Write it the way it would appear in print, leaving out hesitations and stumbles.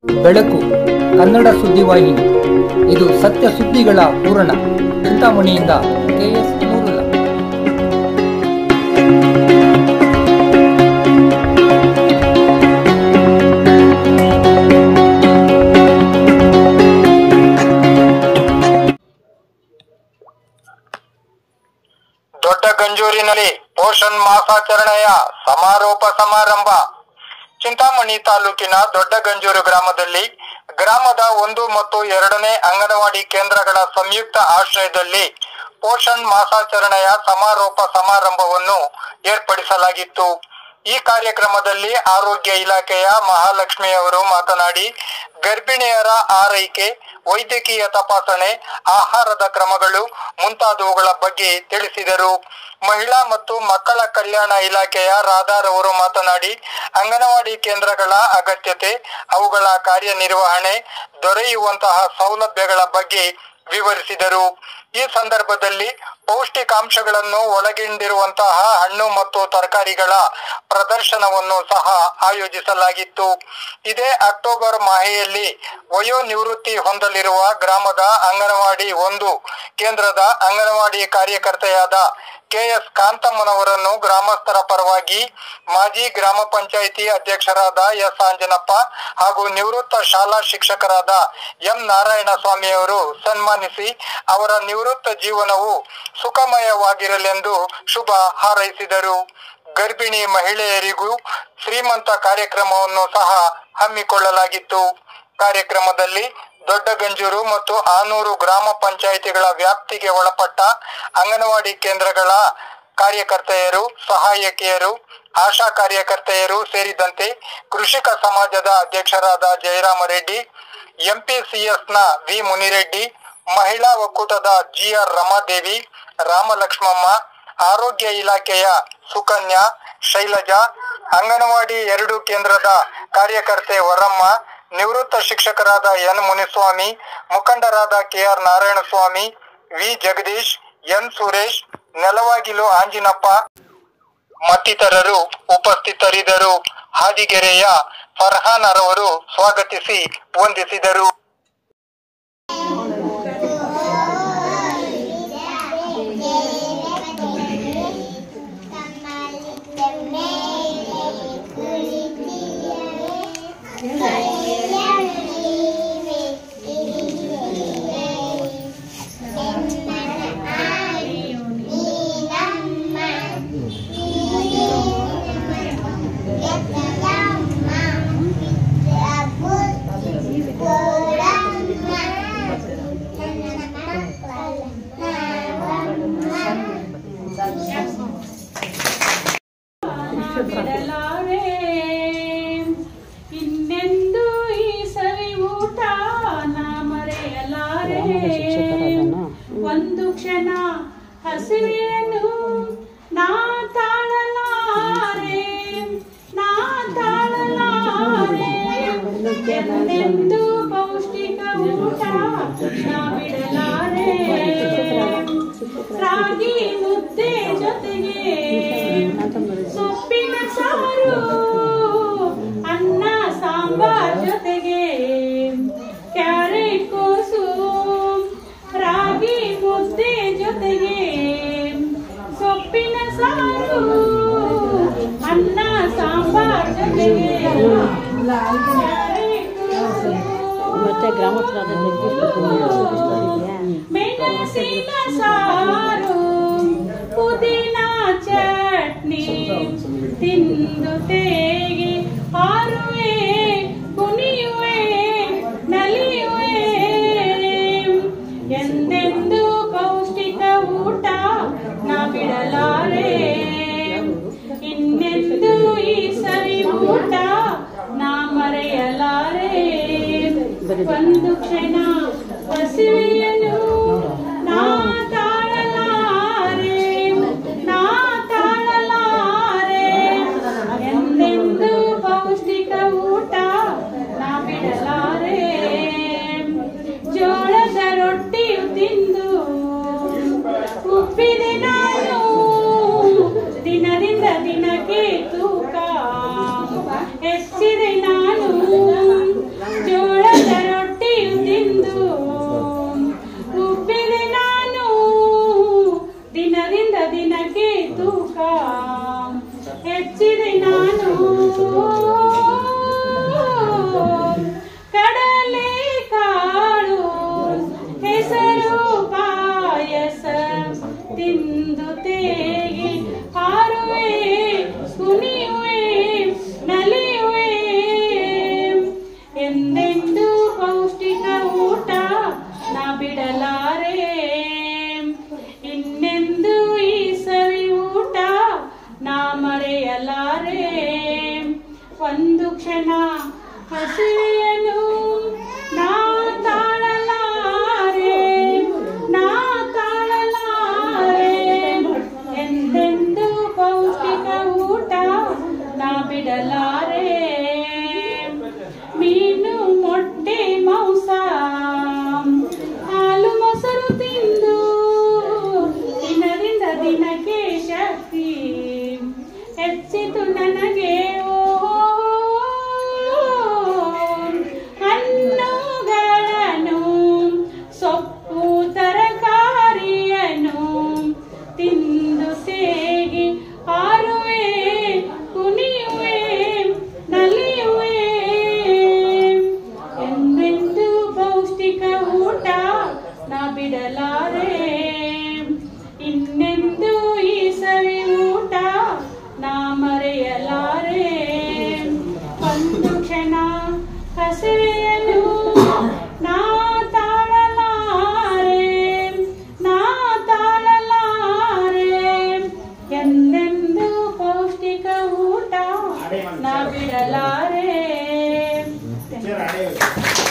ಬೆಳಕು ಕನ್ನಡ ಸುದ್ದಿವಾಹಿನಿ. ಇದು ಸತ್ಯ ಸುದ್ದಿಗಳ ಪೂರಣ. ಚಿಂತಾಮಣಿಯಿಂದ KS ನೂರುಲ್ಲ. ದೊಡ್ಡ ಗಂಜೂರಿನಲ್ಲಿ ಪೋಷಣ್ ಮಾಸಾಚರಣೆಯ ಸಮಾರೋಪ ಸಮಾರಂಭ. ಚಿಂತಾಮಣಿ ತಾಲೂಕಿನ ದೊಡ್ಡ ಗಂಜೂರು ಗ್ರಾಮದಲ್ಲಿ ಗ್ರಾಮದ 1 ಮತ್ತು 2ನೇ ಅಂಗನವಾಡಿ ಕೇಂದ್ರಗಳ ಸಂಯುಕ್ತ ಆಶ್ರಯದಲ್ಲಿ ಪೋಷಣ್ ಮಾಸಾಚರಣೆಯ ಸಮಾರೋಪ ಸಮಾರಂಭವನ್ನು ಏರ್ಪಡಿಸಲಾಗಿತ್ತು. ಈ ಕಾರ್ಯಕ್ರಮದಲ್ಲಿ ಆರೋಗ್ಯ ಇಲಾಖೆಯ ಮಹಾಲಕ್ಷ್ಮಿಯವರು ಮಾತನಾಡಿ, ಗರ್ಭಿಣಿಯರ ಆರೈಕೆ, ವೈದ್ಯಕೀಯ ತಪಾಸಣೆ, ಆಹಾರದ ಕ್ರಮಗಳು ಮುಂತಾದವುಗಳ ಬಗ್ಗೆ ತಿಳಿಸಿದರು. ಮಹಿಳಾ ಮತ್ತು ಮಕ್ಕಳ ಕಲ್ಯಾಣ ಇಲಾಖೆಯ ರಾಧಾರವರು ಮಾತನಾಡಿ, ಅಂಗನವಾಡಿ ಕೇಂದ್ರಗಳ ಅಗತ್ಯತೆ, ಅವುಗಳ ಕಾರ್ಯನಿರ್ವಹಣೆ, ದೊರೆಯುವಂತಹ ಸೌಲಭ್ಯಗಳ ಬಗ್ಗೆ ವಿವರಿಸಿದರು. ಈ ಸಂದರ್ಭದಲ್ಲಿ ಪೌಷ್ಟಿಕಾಂಶಗಳನ್ನು ಒಳಗೊಂಡಿರುವಂತಹ ಹಣ್ಣು ಮತ್ತು ತರಕಾರಿಗಳ ಪ್ರದರ್ಶನವನ್ನು ಸಹ ಆಯೋಜಿಸಲಾಗಿತ್ತು. ಇದೇ ಅಕ್ಟೋಬರ್ ಮಾಹೆಯಲ್ಲಿ ವಯೋನಿವೃತ್ತಿ ಹೊಂದಲಿರುವ ಗ್ರಾಮದ ಅಂಗನವಾಡಿ 1 ಕೇಂದ್ರದ ಅಂಗನವಾಡಿ ಕಾರ್ಯಕರ್ತೆಯಾದ KS ಕಾಂತಮ್ಮನವರನ್ನು ಗ್ರಾಮಸ್ಥರ ಪರವಾಗಿ ಮಾಜಿ ಗ್ರಾಮ ಪಂಚಾಯಿತಿ ಅಧ್ಯಕ್ಷರಾದ S ಆಂಜನಪ್ಪ ಹಾಗೂ ನಿವೃತ್ತ ಶಾಲಾ ಶಿಕ್ಷಕರಾದ M ನಾರಾಯಣಸ್ವಾಮಿಯವರು ಸನ್ಮಾನಿಸಿ ಅವರ ನಿವೃತ್ತ ಜೀವನವು ಸುಖಮಯವಾಗಿರಲೆಂದು ಶುಭ ಹಾರೈಸಿದರು. ಗರ್ಭಿಣಿ ಮಹಿಳೆಯರಿಗೂ ಶ್ರೀಮಂತ ಕಾರ್ಯಕ್ರಮವನ್ನು ಸಹ ಹಮ್ಮಿಕೊಳ್ಳಲಾಗಿತ್ತು. ಕಾರ್ಯಕ್ರಮದಲ್ಲಿ ದೊಡ್ಡ ಗಂಜೂರು ಮತ್ತು ಆನೂರು ಗ್ರಾಮ ಪಂಚಾಯಿತಿಗಳ ವ್ಯಾಪ್ತಿಗೆ ಒಳಪಟ್ಟ ಅಂಗನವಾಡಿ ಕೇಂದ್ರಗಳ ಕಾರ್ಯಕರ್ತೆಯರು, ಸಹಾಯಕಿಯರು, ಆಶಾ ಕಾರ್ಯಕರ್ತೆಯರು ಸೇರಿದಂತೆ ಕೃಷಿಕ ಸಮಾಜದ ಅಧ್ಯಕ್ಷರಾದ ಜಯರಾಮ ರೆಡ್ಡಿ, MPCSನ V ಮುನಿರೆಡ್ಡಿ, ಮಹಿಳಾ ಒಕ್ಕೂಟದ GR ರಮಾದೇವಿ, ರಾಮಲಕ್ಷ್ಮಮ್ಮ, ಆರೋಗ್ಯ ಇಲಾಖೆಯ ಸುಕನ್ಯಾ, ಶೈಲಜಾ, ಅಂಗನವಾಡಿ 2 ಕೇಂದ್ರದ ಕಾರ್ಯಕರ್ತೆ ವರಮ್ಮ, ನಿವೃತ್ತ ಶಿಕ್ಷಕರಾದ N ಮುನಿಸ್ವಾಮಿ, ಮುಖಂಡರಾದ KR Narayanaswamy, V Jagadish, N Suresh, ನೆಲವಾಗಿಲು Anjinappa ಮತ್ತಿತರರು ಉಪಸ್ಥಿತರಿದ್ದರು. ಹಾದಿಗೆರೆಯ ಫರ್ಹಾನ್ ರವರು ಸ್ವಾಗತಿಸಿ ವಂದಿಸಿದರು. ಇನ್ನೆಂದು ಈ ಸವಿ ಊಟ ನಾ ಮರೆಯಲಾರೆ, ಒಂದು ಕ್ಷಣ ಹಸಿವೆಯನ್ನು ನಾ ತಾಳಲಾರೆ, ನಾ ತಾಳಲಾರೆ, ಎಂದೆಂದು ಪೌಷ್ಟಿಕ ಊಟ ನಾ ಬಿಡಲಾರೆ, ರಾಗಿ ಮುದ್ದೆ ಜೊತೆಗೆ ಸೊಪ್ಪಿನ ಸಾರು, ಅನ್ನ ಸಾಂಬಾರ್ ಜೊತೆಗೆ ಕ್ಯಾರೆಟ್ ಕೋಸು, ರಾಗಿ ಮುದ್ದೆ ಜೊತೆಗೆ ಸೊಪ್ಪಿನ ಸಾರು, ಅನ್ನ ಸಾಂಬಾರ್ ಜೊತೆಗೆ ಮತ್ತೆ ಮೆಣಸಿನ ಸಾರು, ಪುದೀನ ಚಟ್ನಿ ತಿಂದು ತೇಗಿ ಹಾರುವೆ, ಕುಣಿಯುವೆ, ನಲಿಯುವೆ, ಎಂದೆಂದು ಪೌಷ್ಟಿಕ ಊಟ ನಾ ಬಿಡಲಾರೆ, ಇನ್ನೆಂದು ಈ ಸವಿ ಊಟ ನಾ ಮರೆಯಲಾರೆ, ಒಂದು ಕ್ಷಣ ಹಸಿವೆಯನ್ನು ನಾ ತಾಳಲಾರೆ, ನಾ ತಾಳಲಾರೆ, ಎಂದೆಂದು ಪೌಷ್ಟಿಕ ಊಟ ನಾ ಬಿಡಲಾರೆ, ಜೋಳದ ರೊಟ್ಟಿಯು ತಿಂದು ಉಪ್ಪಿದೆ ನಾನು, ದಿನದಿಂದ ದಿನಕ್ಕೆ ತೂಕ ಹೆಚ್ಚಿದೆ ನಾನು, ಜೋ ಧನ್ಯವಾದಗಳು.